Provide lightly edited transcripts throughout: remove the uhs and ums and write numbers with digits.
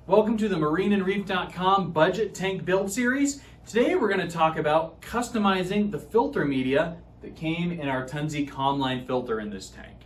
Welcome to the MarineAndReef.com budget tank build series. Today we're going to talk about customizing the filter media that came in our Tunze ComVideos filter in this tank.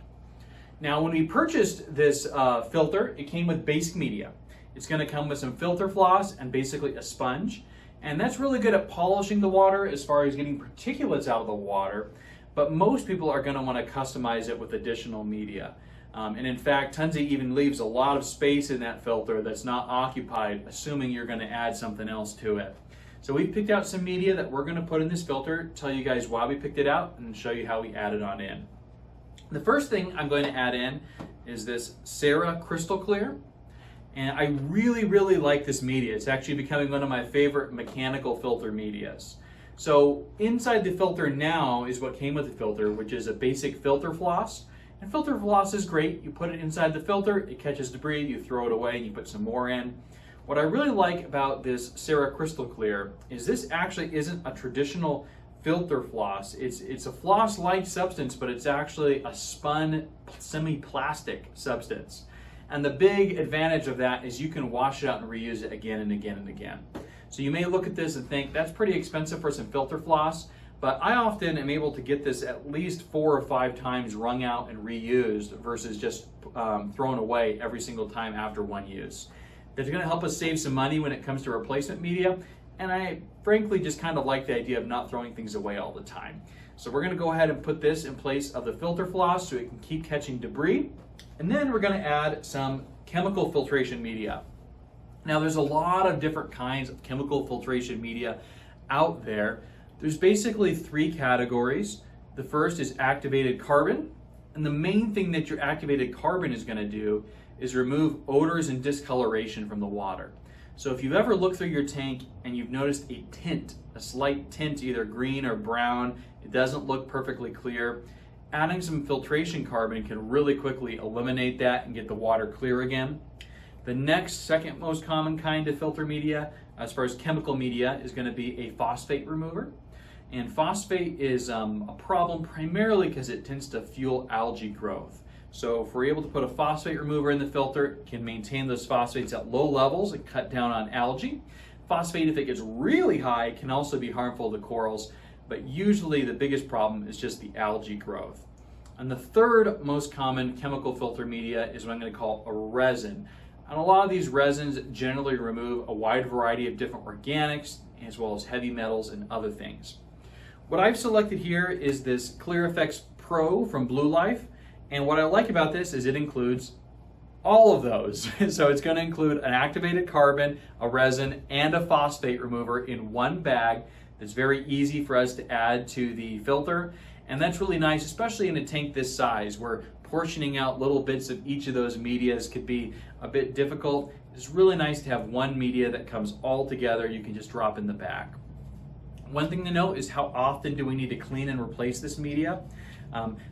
Now when we purchased this filter, it came with basic media. It's going to come with some filter floss and basically a sponge. And that's really good at polishing the water as far as getting particulates out of the water. But most people are going to want to customize it with additional media. And in fact, Tunze even leaves a lot of space in that filter that's not occupied, assuming you're going to add something else to it. So we've picked out some media that we're going to put in this filter, tell you guys why we picked it out, and show you how we add it on in. The first thing I'm going to add in is this Sera Crystal Clear. And I really like this media. It's actually becoming one of my favorite mechanical filter medias. So inside the filter now is what came with the filter, which is a basic filter floss. And filter floss is great. You put it inside the filter, it catches debris, you throw it away, and you put some more in. What I really like about this Sera Crystal Clear is this actually isn't a traditional filter floss. It's a floss-like substance, but it's actually a spun semi-plastic substance. And the big advantage of that is you can wash it out and reuse it again and again and again. So you may look at this and think, that's pretty expensive for some filter floss. But I often am able to get this at least 4 or 5 times wrung out and reused versus just thrown away every single time after one use. That's going to help us save some money when it comes to replacement media. And I frankly just kind of like the idea of not throwing things away all the time. So we're going to go ahead and put this in place of the filter floss so it can keep catching debris. And then we're going to add some chemical filtration media. Now there's a lot of different kinds of chemical filtration media out there. There's basically 3 categories. The first is activated carbon. And the main thing that your activated carbon is going to do is remove odors and discoloration from the water. So if you've ever looked through your tank and you've noticed a tint, a slight tint, either green or brown, it doesn't look perfectly clear, adding some filtration carbon can really quickly eliminate that and get the water clear again. The next, second most common kind of filter media, as far as chemical media, is going to be a phosphate remover. And phosphate is a problem primarily because it tends to fuel algae growth. So if we're able to put a phosphate remover in the filter, it can maintain those phosphates at low levels and cut down on algae. Phosphate, if it gets really high, can also be harmful to corals, but usually the biggest problem is just the algae growth. And the third most common chemical filter media is what I'm going to call a resin. And a lot of these resins generally remove a wide variety of different organics, as well as heavy metals and other things. What I've selected here is this Clear Effects Pro from Blue Life. And what I like about this is it includes all of those. So it's going to include an activated carbon, a resin, and a phosphate remover in one bag. It's very easy for us to add to the filter. And that's really nice, especially in a tank this size, where portioning out little bits of each of those medias could be a bit difficult. It's really nice to have one media that comes all together. You can just drop in the bag. One thing to note is how often do we need to clean and replace this media.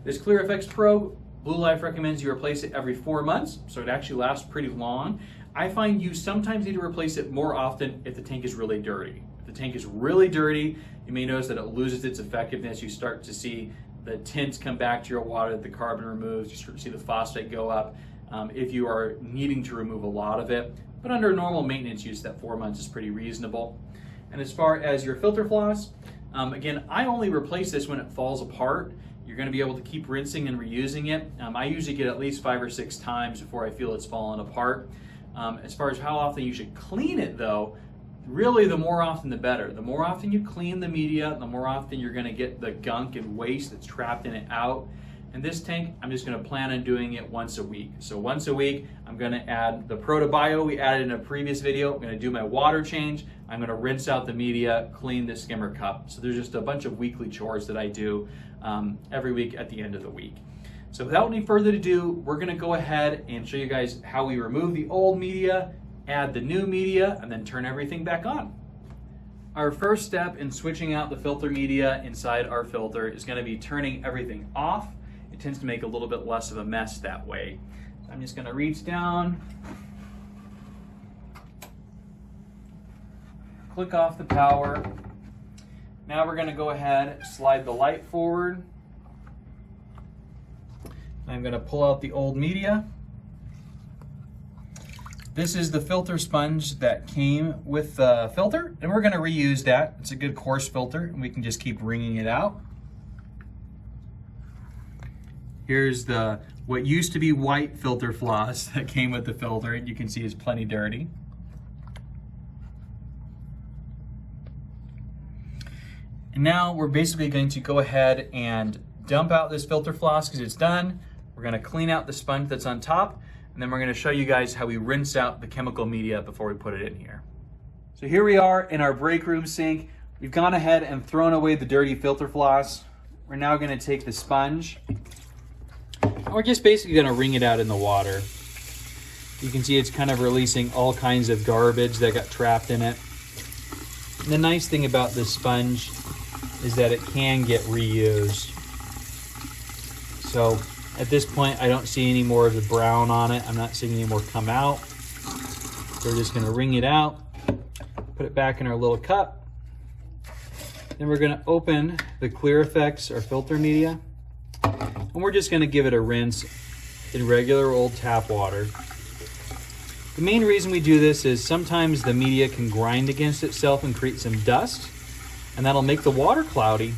This Clear Effects Pro, Blue Life recommends you replace it every 4 months, so it actually lasts pretty long. I find you sometimes need to replace it more often if the tank is really dirty. If the tank is really dirty, you may notice that it loses its effectiveness. You start to see the tints come back to your water that the carbon removes. You start to see the phosphate go up if you are needing to remove a lot of it. But under normal maintenance use, that 4 months is pretty reasonable. And as far as your filter floss, again, I only replace this when it falls apart. You're going to be able to keep rinsing and reusing it. I usually get at least 5 or 6 times before I feel it's fallen apart. As far as how often you should clean it though, really the more often the better. The more often you clean the media, the more often you're going to get the gunk and waste that's trapped in it out. In this tank, I'm just going to plan on doing it once a week. So once a week, I'm going to add the Protobio we added in a previous video. I'm going to do my water change. I'm going to rinse out the media, clean the skimmer cup. So there's just a bunch of weekly chores that I do every week at the end of the week. So without any further ado, we're going to go ahead and show you guys how we remove the old media, add the new media, and then turn everything back on. Our first step in switching out the filter media inside our filter is going to be turning everything off. It tends to make a little bit less of a mess that way. So I'm just going to reach down, click off the power. Now we're going to go ahead, slide the light forward. I'm going to pull out the old media. This is the filter sponge that came with the filter, and we're going to reuse that. It's a good coarse filter, and we can just keep wringing it out. Here's what used to be white filter floss that came with the filter, and you can see it's plenty dirty. And now we're basically going to go ahead and dump out this filter floss because it's done. We're going to clean out the sponge that's on top, and then we're going to show you guys how we rinse out the chemical media before we put it in here. So here we are in our break room sink. We've gone ahead and thrown away the dirty filter floss. We're now going to take the sponge, and we're just basically going to wring it out in the water. You can see it's kind of releasing all kinds of garbage that got trapped in it. And the nice thing about this sponge is that it can get reused. So at this point, I don't see any more of the brown on it. I'm not seeing any more come out. So we're just gonna wring it out, put it back in our little cup. Then we're gonna open the Clear Effects or filter media, and we're just gonna give it a rinse in regular old tap water. The main reason we do this is sometimes the media can grind against itself and create some dust, and that'll make the water cloudy,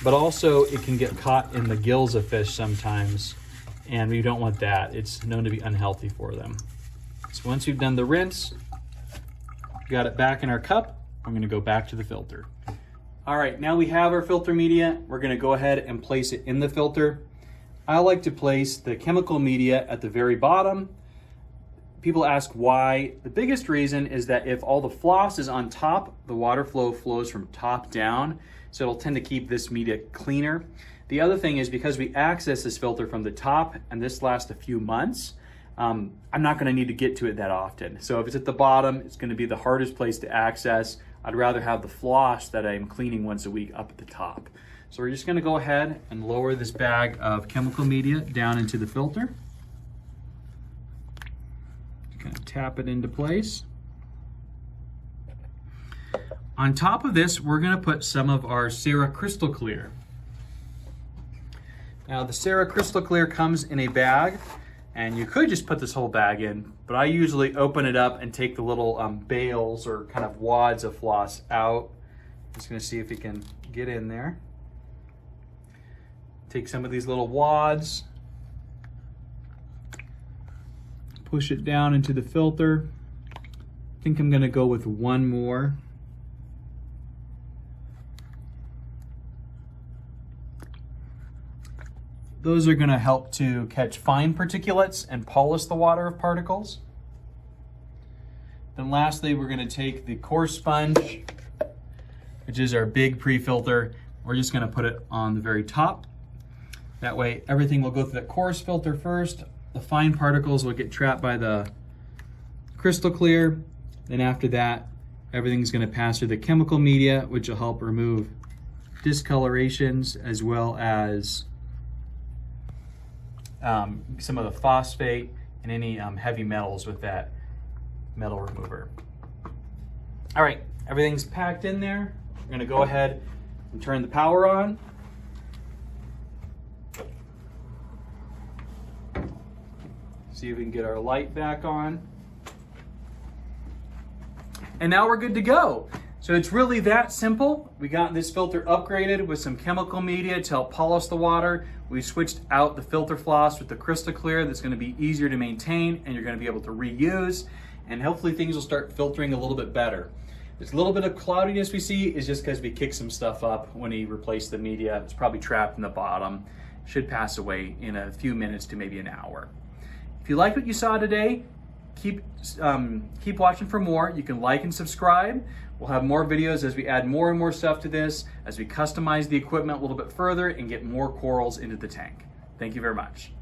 but also it can get caught in the gills of fish sometimes, and we don't want that. It's known to be unhealthy for them. So once we've done the rinse, got it back in our cup, I'm gonna go back to the filter. All right, now we have our filter media. We're gonna go ahead and place it in the filter. I like to place the chemical media at the very bottom. People ask why. The biggest reason is that if all the floss is on top, the water flow flows from top down, so it'll tend to keep this media cleaner. The other thing is because we access this filter from the top, and this lasts a few months, I'm not gonna need to get to it that often. So if it's at the bottom, it's gonna be the hardest place to access. I'd rather have the floss that I'm cleaning once a week up at the top. So we're just gonna go ahead and lower this bag of chemical media down into the filter. Kind of tap it into place. On top of this, we're going to put some of our Sera Crystal Clear. Now the Sera Crystal Clear comes in a bag, and you could just put this whole bag in, but I usually open it up and take the little bales or kind of wads of floss out. Just going to see if we can get in there. Take some of these little wads, push it down into the filter. I think I'm gonna go with one more. Those are gonna help to catch fine particulates and polish the water of particles. Then lastly, we're gonna take the coarse sponge, which is our big pre-filter. We're just gonna put it on the very top. That way, everything will go through that coarse filter first. The fine particles will get trapped by the crystal clear. Then after that, everything's gonna pass through the chemical media, which will help remove discolorations as well as some of the phosphate and any heavy metals with that metal remover. All right, everything's packed in there. We're gonna go ahead and turn the power on. See if we can get our light back on. And now we're good to go. So it's really that simple. We got this filter upgraded with some chemical media to help polish the water. We switched out the filter floss with the crystal clear that's gonna be easier to maintain and you're gonna be able to reuse, and hopefully things will start filtering a little bit better. This little bit of cloudiness we see is just because we kicked some stuff up when he replaced the media. It's probably trapped in the bottom. Should pass away in a few minutes to maybe an hour. If you liked what you saw today, keep watching for more. You can like and subscribe. We'll have more videos as we add more and more stuff to this, as we customize the equipment a little bit further and get more corals into the tank. Thank you very much.